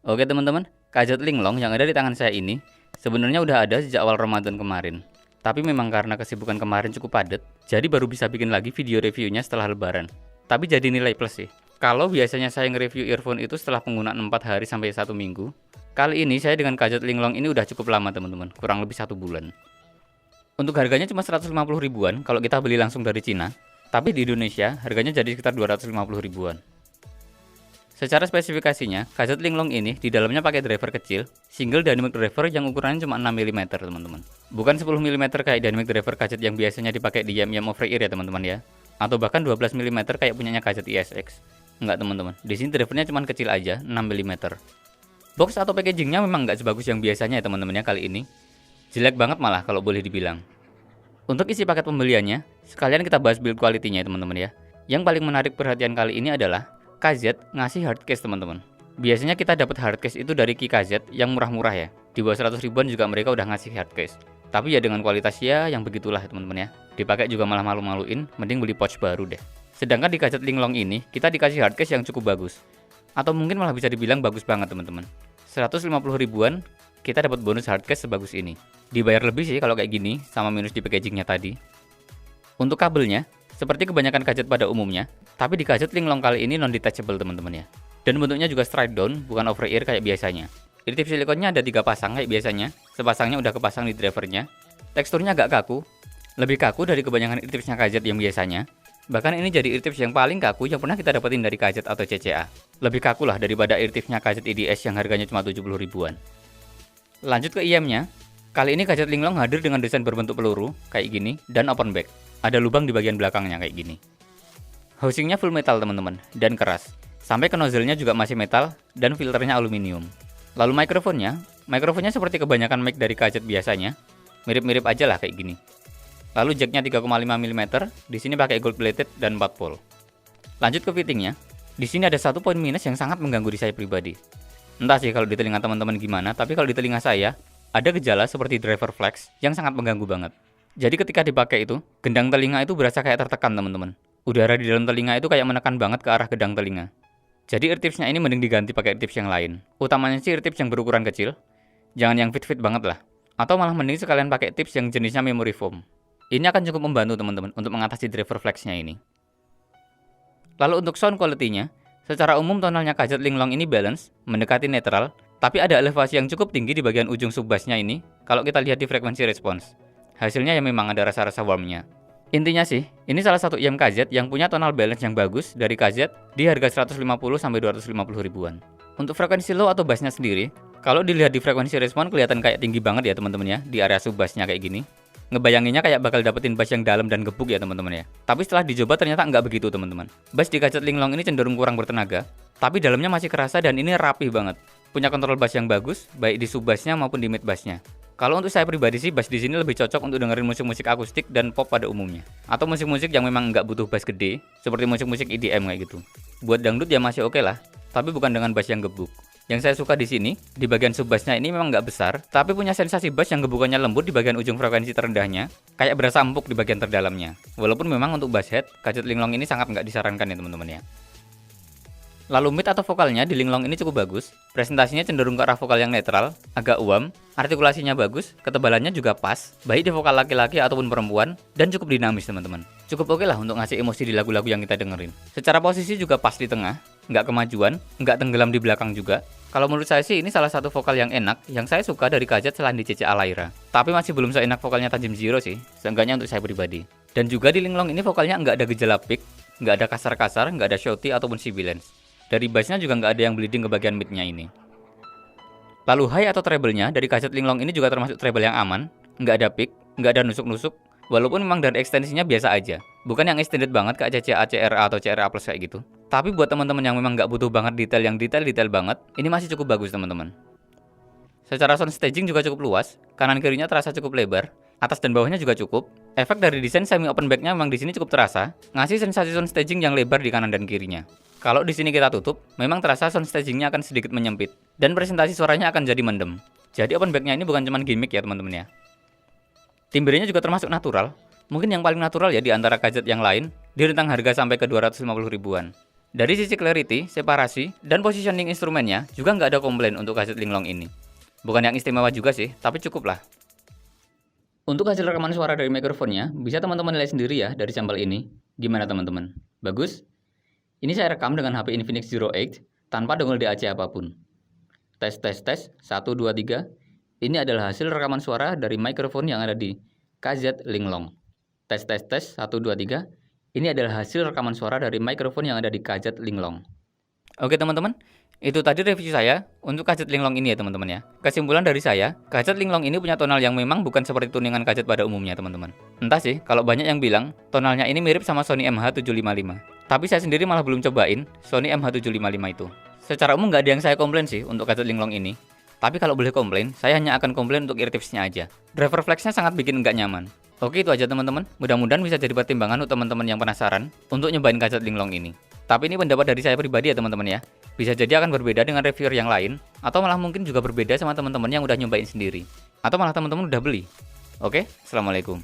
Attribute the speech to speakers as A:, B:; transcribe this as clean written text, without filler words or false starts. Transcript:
A: Oke teman-teman, gadget linglong yang ada di tangan saya ini sebenarnya udah ada sejak awal Ramadan kemarin. Tapi memang karena kesibukan kemarin cukup padat, jadi baru bisa bikin lagi video reviewnya setelah lebaran. Tapi jadi nilai plus sih. Kalau biasanya saya nge-review earphone itu setelah penggunaan 4 hari sampai 1 minggu, kali ini saya dengan gadget linglong ini udah cukup lama teman-teman, kurang lebih 1 bulan. Untuk harganya cuma 150 ribuan kalau kita beli langsung dari Cina, tapi di Indonesia harganya jadi sekitar 250 ribuan. Secara spesifikasinya, gadget linglong ini di dalamnya pakai driver kecil, single dynamic driver yang ukurannya cuma 6 mm teman-teman. Bukan 10 mm kayak dynamic driver gadget yang biasanya dipakai di YM over ear ya teman-teman ya. Atau bahkan 12 mm kayak punyanya gadget ISX. Enggak teman-teman, di sini drivernya cuma kecil aja, 6 mm. Box atau packagingnya memang nggak sebagus yang biasanya ya teman-teman ya kali ini. Jelek banget malah kalau boleh dibilang. Untuk isi paket pembeliannya, sekalian kita bahas build quality-nya ya teman-teman ya. Yang paling menarik perhatian kali ini adalah KZ ngasih hardcase teman-teman. Biasanya kita dapat hardcase itu dari KZ yang murah-murah ya. Di bawah 100 ribuan juga mereka udah ngasih hardcase. Tapi ya dengan kualitas ya yang begitulah teman-teman ya. Dipakai juga malah malu-maluin, mending beli pouch baru deh. Sedangkan di gadget linglong ini kita dikasih hardcase yang cukup bagus. Atau mungkin malah bisa dibilang bagus banget teman-teman. 150 ribuan kita dapat bonus hardcase sebagus ini. Dibayar lebih sih kalau kayak gini sama minus di packagingnya tadi. Untuk kabelnya, seperti kebanyakan gadget pada umumnya, tapi di gadget linglong kali ini non-detachable teman-teman ya. Dan bentuknya juga straight down, bukan over ear kayak biasanya. Adhesive silikonnya ada 3 pasang kayak biasanya, sepasangnya udah kepasang di drivernya. Teksturnya agak kaku, lebih kaku dari kebanyakan adhesive-nya gadget yang biasanya. Bahkan ini jadi adhesive yang paling kaku yang pernah kita dapetin dari gadget atau CCA. Lebih kaku lah daripada adhesive-nya gadget IDS yang harganya cuma 70 ribuan. Lanjut ke IM-nya, kali ini gadget linglong hadir dengan desain berbentuk peluru, kayak gini, dan open back. Ada lubang di bagian belakangnya kayak gini. Housingnya full metal teman-teman, dan keras. Sampai ke nozzle-nya juga masih metal, dan filternya aluminium. Lalu mikrofonnya seperti kebanyakan mic dari gadget biasanya, mirip-mirip aja lah kayak gini. Lalu jacknya 3,5 mm, di sini pakai gold plated dan 4 volt. Lanjut ke fittingnya, di sini ada satu poin minus yang sangat mengganggu di saya pribadi. Entah sih kalau di telinga teman-teman gimana, tapi kalau di telinga saya, ada gejala seperti driver flex yang sangat mengganggu banget. Jadi ketika dipakai itu, gendang telinga itu berasa kayak tertekan teman-teman. Udara di dalam telinga itu kayak menekan banget ke arah gendang telinga. Jadi eartips-nya ini mending diganti pakai eartips yang lain. Utamanya sih eartips yang berukuran kecil. Jangan yang fit-fit banget lah. Atau malah mending sekalian pakai tips yang jenisnya memory foam. Ini akan cukup membantu teman-teman untuk mengatasi driver flex-nya ini. Lalu untuk sound quality-nya, secara umum tonalnya gadget linglong ini balance, mendekati netral, tapi ada elevasi yang cukup tinggi di bagian ujung sub-bass-nya ini kalau kita lihat di frekuensi response. Hasilnya ya memang ada rasa-rasa warmnya. Intinya sih, ini salah satu IM KZ yang punya tonal balance yang bagus dari KZ di harga 150 sampai 250 ribuan. Untuk frekuensi low atau bassnya sendiri, kalau dilihat di frekuensi respon kelihatan kayak tinggi banget ya teman-teman ya, di area sub-bassnya kayak gini. Ngebayanginnya kayak bakal dapetin bass yang dalam dan gebuk ya teman-teman ya. Tapi setelah dicoba ternyata nggak begitu teman-teman. Bass di gadget linglong ini cenderung kurang bertenaga, tapi dalamnya masih kerasa dan ini rapih banget. Punya kontrol bass yang bagus, baik di sub-bassnya maupun di mid-bassnya. Kalau untuk saya pribadi sih bass di sini lebih cocok untuk dengerin musik-musik akustik dan pop pada umumnya. Atau musik-musik yang memang nggak butuh bass gede, seperti musik-musik EDM kayak gitu. Buat dangdut ya masih oke lah, tapi bukan dengan bass yang gebuk. Yang saya suka di sini, di bagian sub-bassnya ini memang nggak besar, tapi punya sensasi bass yang gebukannya lembut di bagian ujung frekuensi terendahnya, kayak berasa empuk di bagian terdalamnya. Walaupun memang untuk bass head, gadget linglong ini sangat nggak disarankan ya teman-teman ya. Lalu mid atau vokalnya di linglong ini cukup bagus, presentasinya cenderung ke arah vokal yang netral, agak uam, artikulasinya bagus, ketebalannya juga pas, baik di vokal laki-laki ataupun perempuan, dan cukup dinamis teman-teman. Cukup oke lah untuk ngasih emosi di lagu-lagu yang kita dengerin. Secara posisi juga pas di tengah, nggak kemajuan, nggak tenggelam di belakang juga. Kalau menurut saya sih ini salah satu vokal yang enak, yang saya suka dari gadget selain di CCA Lyra. Tapi masih belum seenak vokalnya Tajim Zero sih, seenggaknya untuk saya pribadi. Dan juga di linglong ini vokalnya nggak ada gejala peak, nggak ada kasar-kasar, nggak ada shouty ataupun sibilance. Dari bassnya juga nggak ada yang bleeding ke bagian midnya ini. Lalu high atau treble-nya dari gadget linglong ini juga termasuk treble yang aman, nggak ada peak, nggak ada nusuk-nusuk, walaupun memang dari ekstensinya biasa aja. Bukan yang extended banget kayak CCA, CRA atau CRA Plus kayak gitu. Tapi buat teman-teman yang memang nggak butuh banget detail yang detail banget, ini masih cukup bagus teman-teman. Secara sound staging juga cukup luas, kanan kirinya terasa cukup lebar, atas dan bawahnya juga cukup. Efek dari desain semi open back-nya memang di sini cukup terasa, ngasih sensasi sound staging yang lebar di kanan dan kirinya. Kalau di sini kita tutup, memang terasa sound staging-nya akan sedikit menyempit dan presentasi suaranya akan jadi mendem. Jadi open back-nya ini bukan cuma gimmick ya teman-teman ya. Timbrenya juga termasuk natural, mungkin yang paling natural ya di antara gadget yang lain, di rentang harga sampai ke 250 ribuan. Dari sisi clarity, separasi, dan positioning instrumennya juga nggak ada komplain untuk gadget Linglong ini. Bukan yang istimewa juga sih, tapi cukup lah. Untuk hasil rekaman suara dari mikrofonnya, bisa teman-teman lihat sendiri ya dari sampel ini. Gimana teman-teman? Bagus? Ini saya rekam dengan HP Infinix Zero 8 tanpa dongle DAC apapun. Tes, 1, 2, 3. Ini adalah hasil rekaman suara dari mikrofon yang ada di KZ Linglong. Tes, 1, 2, 3. Ini adalah hasil rekaman suara dari mikrofon yang ada di KZ Linglong. Oke teman-teman, itu tadi review saya untuk KZ Linglong ini ya teman-teman ya. Kesimpulan dari saya, KZ Linglong ini punya tonal yang memang bukan seperti tuningan KZ pada umumnya teman-teman. Entah sih, kalau banyak yang bilang tonalnya ini mirip sama Sony MH755. Tapi saya sendiri malah belum cobain Sony MH755 itu. Secara umum nggak ada yang saya komplain sih untuk KZ Linglong ini. Tapi kalau boleh komplain, saya hanya akan komplain untuk ear tipsnya aja. Driver flexnya sangat bikin nggak nyaman. Oke, itu aja teman-teman. Mudah-mudahan bisa jadi pertimbangan untuk teman-teman yang penasaran untuk nyobain KZ Linglong ini. Tapi ini pendapat dari saya pribadi ya teman-teman ya. Bisa jadi akan berbeda dengan reviewer yang lain, atau malah mungkin juga berbeda sama teman-teman yang udah nyobain sendiri. Atau malah teman-teman udah beli. Oke, assalamualaikum.